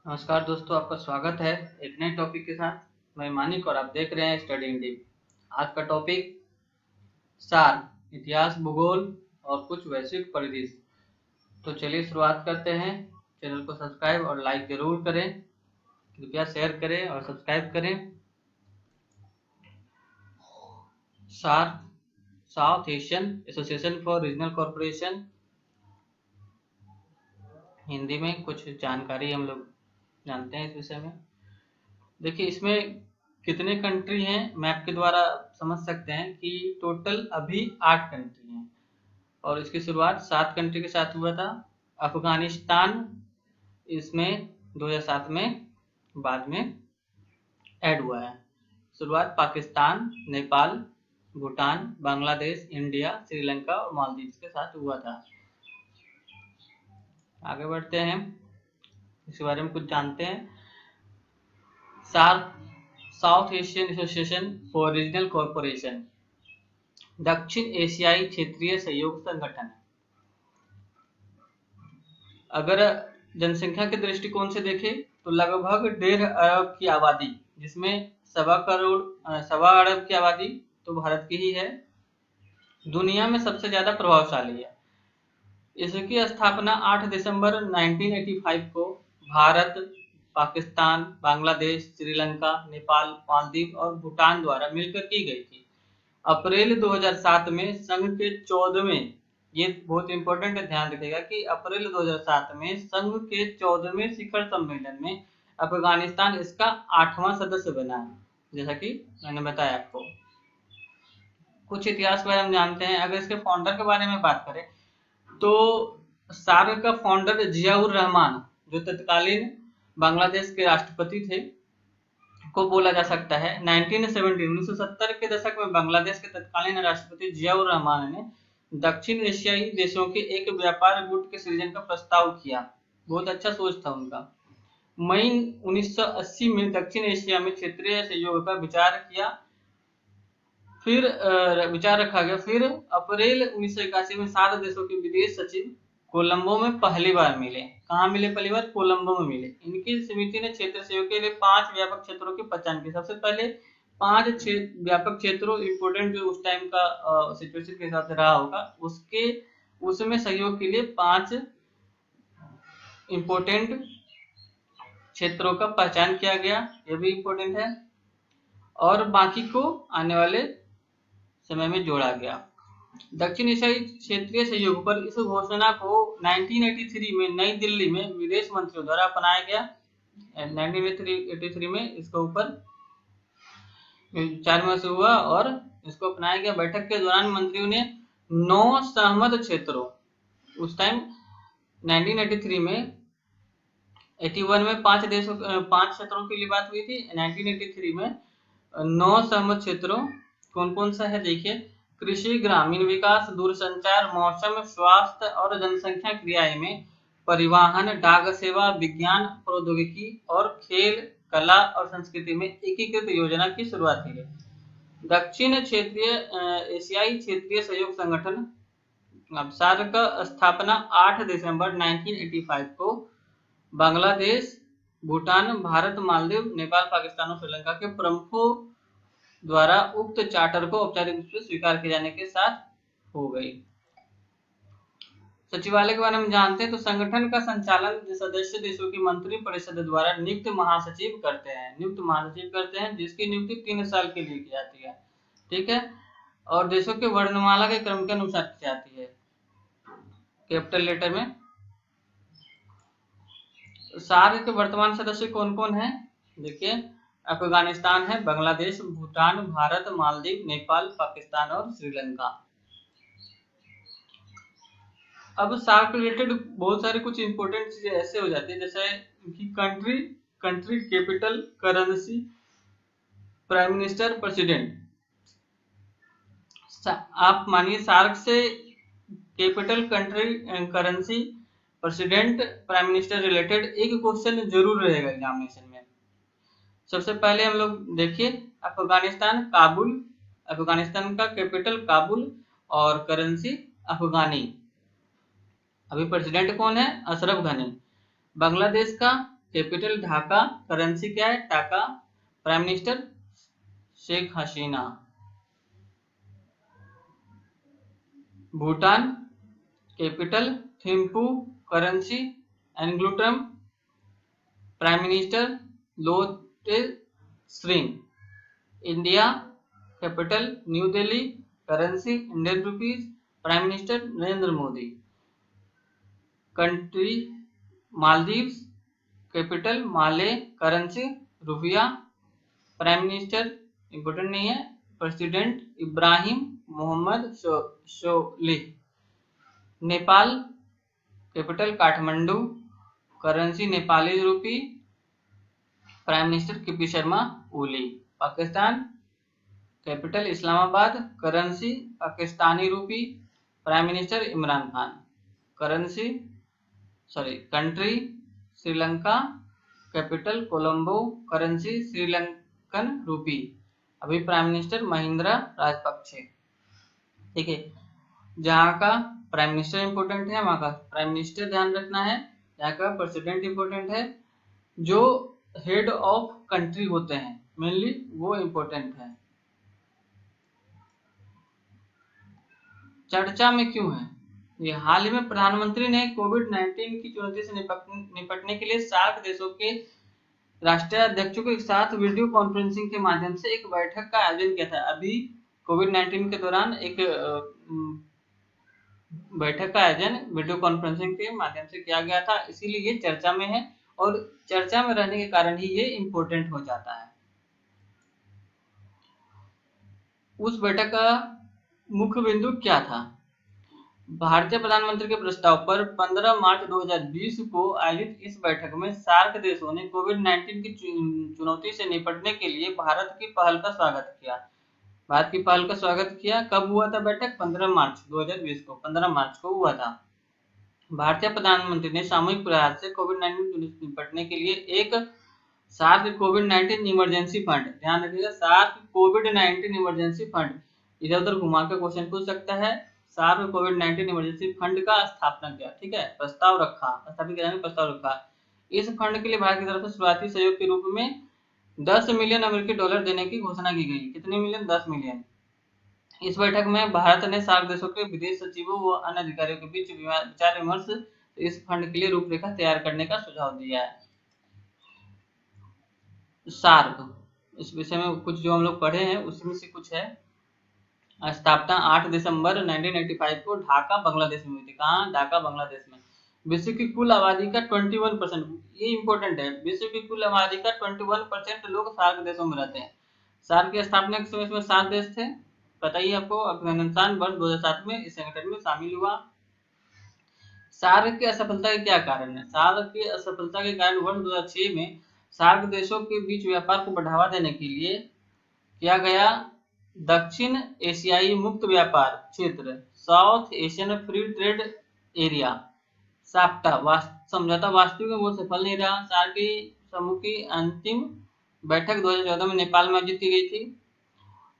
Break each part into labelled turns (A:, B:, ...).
A: नमस्कार दोस्तों, आपका स्वागत है एक नए टॉपिक के साथ। मैं मानिक और आप देख रहे हैं स्टडी इंडिया। आज का टॉपिक सार्क, इतिहास, भूगोल और कुछ वैश्विक परिदृश्य। तो चलिए शुरुआत करते हैं। चैनल को सब्सक्राइब और लाइक जरूर करें, कृपया शेयर करें और सब्सक्राइब करें। SAARC, South Asian Association for Regional corporation. Hindi में कुछ जानकारी हम लोग जानते हैं इस विषय में। देखिए, इसमें कितने कंट्री हैं मैप के द्वारा समझ सकते हैं कि टोटल अभी 8 कंट्री हैं। और इसकी शुरुआत 7 कंट्री के साथ हुआ था। अफगानिस्तान इसमें 2007 में बाद में ऐड हुआ है। शुरुआत पाकिस्तान, नेपाल, भूटान, बांग्लादेश, इंडिया, श्रीलंका और मालदीव के साथ हुआ था। आगे बढ़ते हैं, इसके बारे में कुछ जानते हैं। SAARC, South Asian Association for Regional corporation, दक्षिण एशियाई क्षेत्रीय सहयोग संगठन। अगर जनसंख्या के दृष्टिकोण से देखें तो लगभग 1.5 अरब की आबादी, जिसमें 1.25 अरब की आबादी तो भारत की ही है, दुनिया में सबसे ज्यादा प्रभावशाली है। इसकी स्थापना 8 दिसंबर 1985 को भारत, पाकिस्तान, बांग्लादेश, श्रीलंका, नेपाल, मालदीव और भूटान द्वारा मिलकर की गई थी। अप्रैल 2007 में संघ के 14वें, ये बहुत इंपॉर्टेंट है, ध्यान रखिएगा कि अप्रैल 2007 में संघ के 14वें शिखर सम्मेलन में अफगानिस्तान इसका 8वां सदस्य बना है, जैसा कि मैंने बताया आपको। कुछ इतिहास के बारे में जानते हैं। अगर इसके फाउंडर के बारे में बात करें तो सार्क का फाउंडर जियाउर रहमान, जो तत्कालीन बांग्लादेश के राष्ट्रपति थे, को बोला जा सकता है। 1970 के दशक में बांग्लादेश के तत्कालीन राष्ट्रपति जियाउर रहमान ने दक्षिण एशियाई देशों के एक व्यापार गुट के सृजन का प्रस्ताव किया। बहुत अच्छा सोच था उनका। मई 1980 में दक्षिण एशिया में क्षेत्रीय सहयोग का विचार रखा गया। फिर अप्रैल 1981 में 7 देशों के विदेश सचिव कोलंबो में पहली बार मिले। कहाँ मिले पहली बार? कोलंबो में मिले। इनकी समिति ने क्षेत्र सहयोग के लिए 5 व्यापक क्षेत्रों की पहचान की। सबसे पहले 5 व्यापक क्षेत्रों, इंपोर्टेंट जो उस टाइम का सिचुएशन के हिसाब से रहा होगा, उसमें सहयोग के लिए 5 इंपोर्टेंट क्षेत्रों का पहचान किया गया। यह भी इंपोर्टेंट है। और बाकी को आने वाले समय में जोड़ा गया। दक्षिण एशियाई क्षेत्रीय सहयोग पर इस घोषणा को 1983 में नई दिल्ली में विदेश मंत्रियों द्वारा अपनाया गया। 1983 में इसके ऊपर विचार विमर्श हुआ और इसको अपनाया गया। बैठक के दौरान मंत्रियों ने 9 सहमत क्षेत्रों, उस टाइम 1983 में 81 में 5 क्षेत्रों के लिए बात हुई थी। 1983 में 9 सहमत क्षेत्रों कौन कौन सा है देखिए। कृषि, ग्रामीण विकास, दूरसंचार, मौसम, स्वास्थ्य और जनसंख्या क्रियाएं में, परिवहन, डाक सेवा, विज्ञान, प्रौद्योगिकी और खेल, कला और संस्कृति में एकीकृत योजना की शुरुआत की गई। दक्षिण एशियाई क्षेत्रीय सहयोग संगठन सार्क का स्थापना 8 दिसंबर 1985 को बांग्लादेश, भूटान, भारत, मालदीव, नेपाल, पाकिस्तान और श्रीलंका के प्रमुखों द्वारा उक्त चार्टर को औपचारिक रूप से स्वीकार किए जाने के साथ हो गई। सचिवालय के बारे में जानते हैं तो संगठन का संचालन सदस्य देशों की मंत्री परिषद द्वारा नियुक्त महासचिव करते हैं, जिसकी नियुक्ति 3 साल के लिए की जाती है। ठीक है। और देशों के वर्णमाला के क्रम के अनुसार की जाती है, कैपिटल लेटर में। सार्क के वर्तमान सदस्य कौन कौन है देखिए। अफगानिस्तान है, बांग्लादेश, भूटान, भारत, मालदीव, नेपाल, पाकिस्तान और श्रीलंका। अब सार्क रिलेटेड बहुत सारे कुछ इंपोर्टेंट चीजें ऐसे हो जाती है, जैसे कि country capital, currency, prime minister, president. आप मानिए सार्क से capital, country, currency, president, prime minister related एक क्वेश्चन जरूर रहेगा एग्जामिनेशन में। सबसे पहले हम लोग देखिए अफगानिस्तान का कैपिटल काबुल और करेंसी अफगानी। अभी प्रेसिडेंट कौन है? अशरफ गनी। बांग्लादेश का कैपिटल ढाका, करेंसी क्या है? Taka, prime minister Sheikh Hasina. Bhutan, capital Thimphu, currency Ngultrum, prime minister Lotay Tshering. India, capital new Delhi, currency Indian rupees, prime minister Narendra Modi. Country Maldives, capital Male, currency Rufiyaa, prime minister important नहीं है, president Ibrahim Mohamed Solih. Nepal, capital Kathmandu, currency Nepali rupee, prime minister KP Sharma Oli. Pakistan, capital Islamabad, currency Pakistani rupee, prime minister Imran Khan. Country Sri Lanka, capital Colombo, currency Sri Lankan रूपी, अभी prime minister Mahindra Rajapaksa. ठीक है, जहाँ का prime minister important है वहाँ का प्राइम मिनिस्टर ध्यान रखना है, यहाँ का प्रेसिडेंट इंपोर्टेंट है, जो हेड ऑफ कंट्री होते हैं मेनली वो इंपोर्टेंट है। चर्चा में क्यों है? ये हाल ही में प्रधानमंत्री ने कोविड-19 की चुनौती से निपटने के लिए सार्क देशों के राष्ट्रीय अध्यक्षों के साथ वीडियो कॉन्फ्रेंसिंग के माध्यम से एक बैठक का आयोजन किया था। अभी कोविड-19 के दौरान एक बैठक का आयोजन वीडियो कॉन्फ्रेंसिंग के माध्यम से किया गया था, इसीलिए ये चर्चा में है और चर्चा में रहने के कारण ही ये इम्पोर्टेंट हो जाता है। उस बैठक का मुख्य बिंदु क्या था? भारतीय प्रधानमंत्री के प्रस्ताव पर 15 मार्च 2020 को आयोजित इस बैठक में सार्क देशों ने कोविड-19 की चुनौती से निपटने के लिए भारत की पहल का स्वागत किया। भारत की पहल का स्वागत किया। कब हुआ था बैठक? 15 मार्च 2020 को, 15 मार्च को हुआ था। भारतीय प्रधानमंत्री ने सामूहिक प्रयास से कोविड-19 से निपटने के लिए एक सार्क कोविड-19 इमरजेंसी फंड, ध्यान रखिएगा, सार्क कोविड-19 इमरजेंसी फंड, इधर उधर घुमा के क्वेश्चन पूछ सकता है। सार्क कोविड-19 इमरजेंसी फंड का स्थापना किया, ठीक है, प्रस्ताव रखा, स्थापित करने का प्रस्ताव रखा। इस फंड के लिए भारत की तरफ से शुरुआती सहयोग के रूप में 10 मिलियन अमेरिकी डॉलर देने की घोषणा की गई। कितने मिलियन? 10 मिलियन। इस बैठक में भारत ने सार्क देशों के विदेश सचिवों व अन्य अधिकारियों के बीच विचार विमर्श इस फंड के लिए रूपरेखा तैयार करने का सुझाव दिया है। सार्क, इस विषय में कुछ जो हम लोग पढ़े हैं उसमें से कुछ है। स्थापना 8 दिसंबर 1985 को ढाका बांग्लादेश में हुई थी। कहाँ? ढाका बांग्लादेश में। विश्व की कुल आबादी का 21%, ये इंपॉर्टेंट है, विश्व की कुल आबादी का 21% लोग सार्क देशों में रहते हैं। सार्क की स्थापना के समय इसमें 7 देश थे, पता ही आपको। अफगानिस्तान वर्ष 2007 में इस संगठन में शामिल हुआ। सार्क की असफलता के क्या कारण है? सार्क की असफलता के कारण वर्ष 2006 में सार्क देशों के बीच व्यापार को बढ़ावा देने के लिए किया गया दक्षिण एशियाई मुक्त व्यापार क्षेत्र, south Asian Free trade area, SAFTA समझौता वास्तविक में वो सफल नहीं रहा। सार्क की समूह की अंतिम बैठक 2014 में नेपाल में आयोजित की गई थी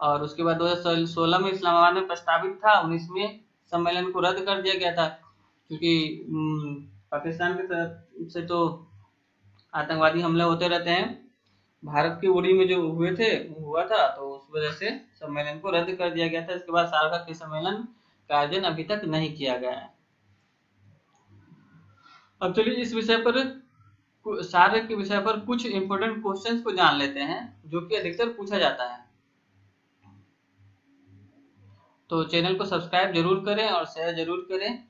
A: और उसके बाद 2016 में इस्लामाबाद में प्रस्तावित था। 19 में सम्मेलन को रद्द कर दिया गया था क्योंकि पाकिस्तान की तरफ से तो आतंकवादी हमले होते रहते हैं। भारत की उड़ी में जो हुए थे हुआ था, तो उस वजह से सम्मेलन को रद्द कर दिया गया था। इसके बाद सार्क के सम्मेलन का आयोजन अभी तक नहीं किया गया है। अब चलिए इस विषय पर, सार्क के विषय पर कुछ इंपोर्टेंट क्वेश्चंस को जान लेते हैं जो कि अधिकतर पूछा जाता है। तो चैनल को सब्सक्राइब जरूर करें और शेयर जरूर करें।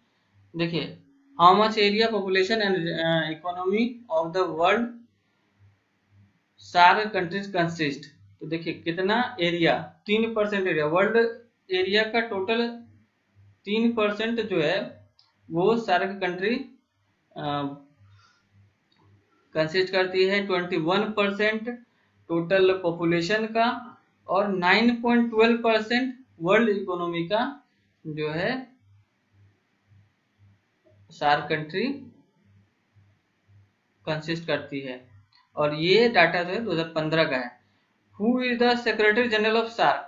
A: देखिए, how much area, population and economy of the world SAARC countries consist. तो देखिए कितना एरिया, 3% एरिया, वर्ल्ड एरिया का टोटल 3% जो है वो सार्क कंट्री कंसिस्ट करती है। 21% टोटल पॉपुलेशन का और 9.12% वर्ल्ड इकोनॉमी का जो है सार्क कंट्री कंसिस्ट करती है। और ये डाटा जो है 2015 का है। Who is the secretary general of SAARC?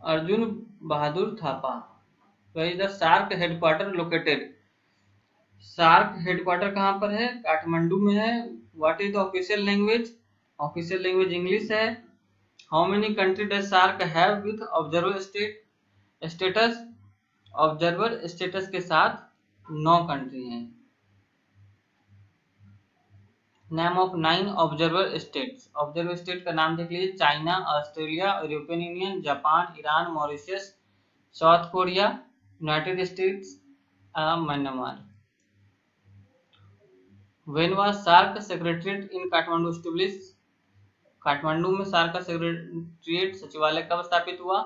A: Arjun Bahadur Thapa. Where is the SAARC headquarter located? SAARC headquarter कहाँ पर है? काठमांडू में है। What is the official language? Official language English है। How many country does SAARC have with observer status? Observer status के साथ 9 country हैं। Name of 9 observer states. Observer state का नाम देख लीजिए। China, Australia, European Union, Japan, Iran, Mauritius, south Korea, United states, Myanmar. When was SAARC secretariat in Kathmandu established? Kathmandu में SAARC का secretariat सचिवालय कब स्थापित हुआ?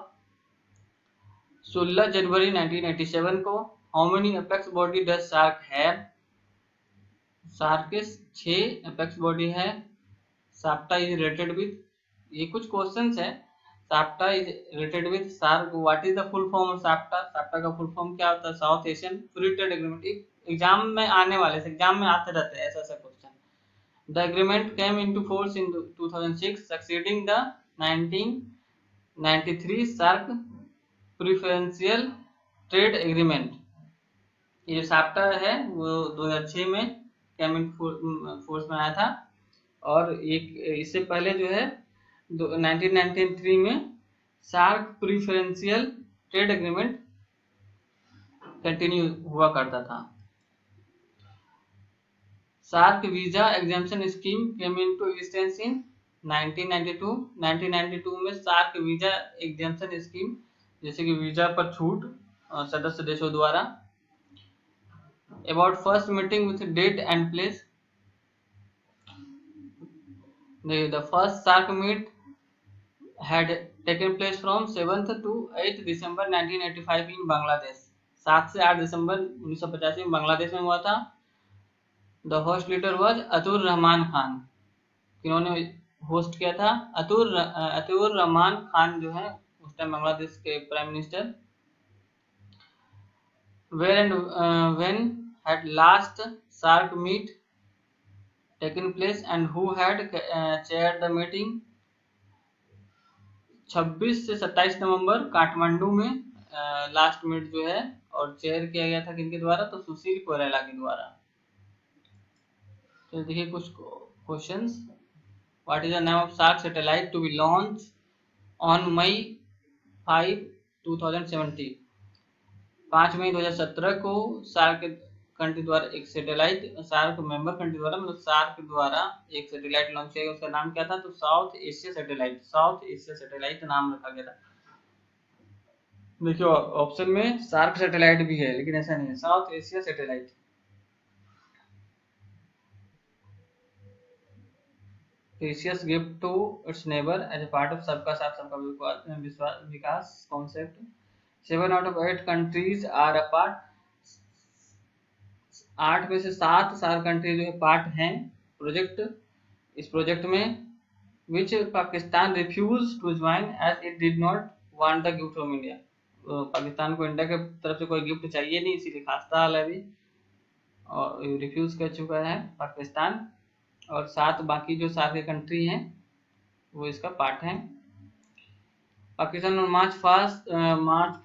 A: 16 जनवरी 1987 को। How many apex body does SAARC have? SAARC के 6 अपेक्स बॉडी है। साप्टा इज रिलेटेड विथ, ये कुछ क्वेश्चंस है। SAPTA is related with SAARC. What is the full form of SAPTA? SAPTA का फुल फॉर्म क्या होता है? South Asian Free Trade Agreement. Exam में आने वाले एग्जाम में आते रहते हैं ऐसा question. The agreement came into force in 2006, succeeding the 1993 SAARC Preferential Trade Agreement। ये जो साप्टा है वो 2006 में केम इन फोर्स में आया था, और एक इससे पहले जो है 1993 में SAARC preferential trade agreement continue हुआ करता था। SAARC visa exemption scheme came into existence in 1992। 1992 में सार्क वीजा एग्जाम्पशन स्कीम, जैसे कि वीजा पर छूट सदस्य देशों द्वारा। About first meeting with date and place. The first SAARC meet had taken place from 7th to 8th December 1985 in Bangladesh. 7 से 8 दिसंबर 1985 में बांग्लादेश में हुआ था। The host leader was Ataur Rahman Khan. इन्होंने होस्ट किया था? अतुर रहमान खान जो है उस टाइम बांग्लादेश के prime minister. Where and when had last SAARC meet taken place and who had chaired the meeting? 26 से 27 नवंबर काठमांडू में लास्ट मीट जो है, और चेयर किया गया था किनके द्वारा? तो सुशील कोइराला के द्वारा। तो देखिए कुछ questions. What is the name of SAARC satellite to be launch on May 5, 2017? 5 मई 2017 को सार्क कंट्री द्वारा एक सैटेलाइट, सार्क मेंबर कंट्री द्वारा, मतलब सार्क द्वारा एक सैटेलाइट लॉन्च किया गया। उसका नाम क्या था? तो south Asia satellite. South Asia satellite नाम रखा गया था। देखिए ऑप्शन में सार्क सैटेलाइट भी है, लेकिन ऐसा नहीं है, South Asia satellite. Precious gift to its neighbour as a part of सबका साथ सबका विकास concept. 7 out of 8 countries are a part. 8 में से 7 सार्क कंट्री जो है पार्ट हैं प्रोजेक्ट, इस प्रोजेक्ट में। Which Pakistan refuse to join as it did not want the gift from India. Pakistan को इंडिया की तरफ से कोई गिफ्ट चाहिए नहीं, इसीलिए खास्ता हाल है अभी, और रिफ्यूज कर चुका है पाकिस्तान। और 7 बाकी जो सार्क कंट्री हैं वो इसका पार्ट हैं। Pakistan on March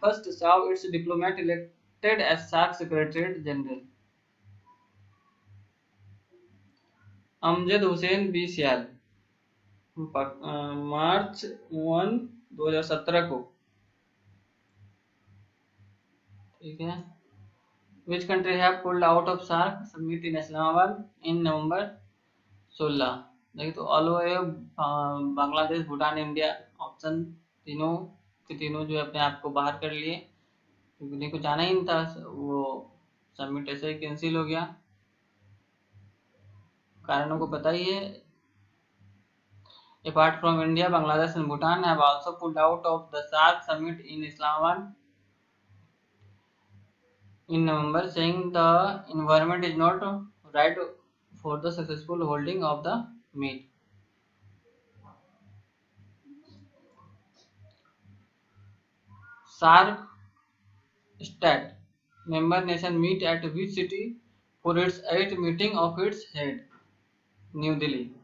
A: 1st saw its diplomat elected as SAARC Secretary General। Amjad Hussain B Sial March 1, 2017 को, ठीक है। Which country have pulled out of SAARC summit in Islamabad in November 16? देखिए तो all Bangladesh, Bhutan, India. Option तीनों के तीनों जो अपने आप को बाहर कर लिए, क्योंकि उन्हें को जाना ही नहीं था, वो समिट ऐसे ही कैंसिल हो गया। कारणों को पता ही है। Apart from India, Bangladesh and Bhutan have also pulled out of the SAARC summit in Islamabad in November, saying the environment is not right for the successful holding of the meet. SAARC stat member nation meet at which city for its 8th meeting of its head? New Delhi।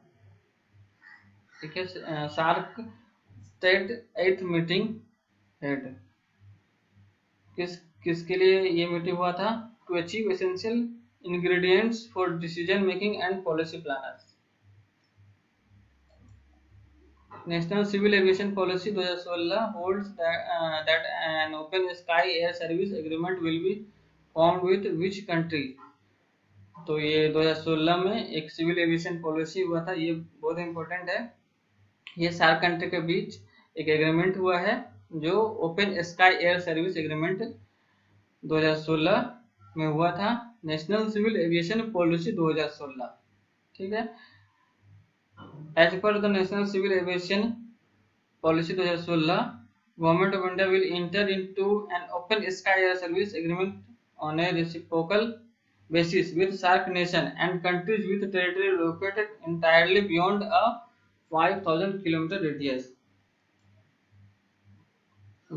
A: ठीक है, SAARC state 8th meeting head किसके लिए ये meeting हुआ था? To achieve essential ingredients for decision making and policy planners. National civil aviation policy 2016 holds that an open sky air service agreement will be formed with which country. तो ये 2016 में एक civil aviation policy हुआ था, ये बहुत important है। ये 4 कंट्री के बीच एक एग्रीमेंट हुआ है जो open sky air service agreement 2016 में हुआ था। नेशनल सिविल एविएशन पॉलिसी 2016, ठीक है। As per the national civil aviation policy 2016, government of India will enter into an open sky air service agreement on a reciprocal basis with SAARC nation and countries with territory located entirely beyond a 5,000 km radius.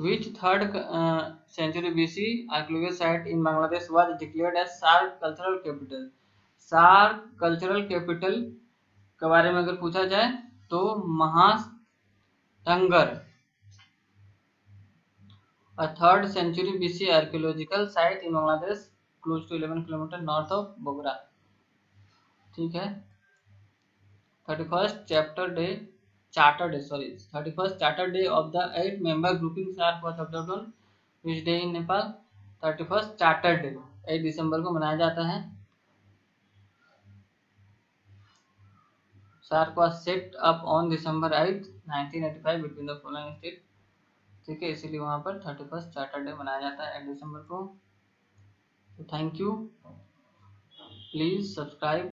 A: Which third century BC archaeological site in Bangladesh was declared as SAARC cultural capital? SAARC cultural capital के बारे में अगर पूछा जाए तो महास्थंगर, a 3rd century BC archaeological site in Bangladesh close to 11 km north of Bogra, ठीक है। 31st charter day of the 8 member grouping SAARC was observed on which day in Nepal? 31st charter day 8 दिसंबर को मनाया जाता है। SAARC was set up on December 8, 1985 between the following states, ठीक है, इसीलिए वहां पर 31st चार्टर डे मनाया जाता है 8 दिसंबर को। Thank you, please subscribe.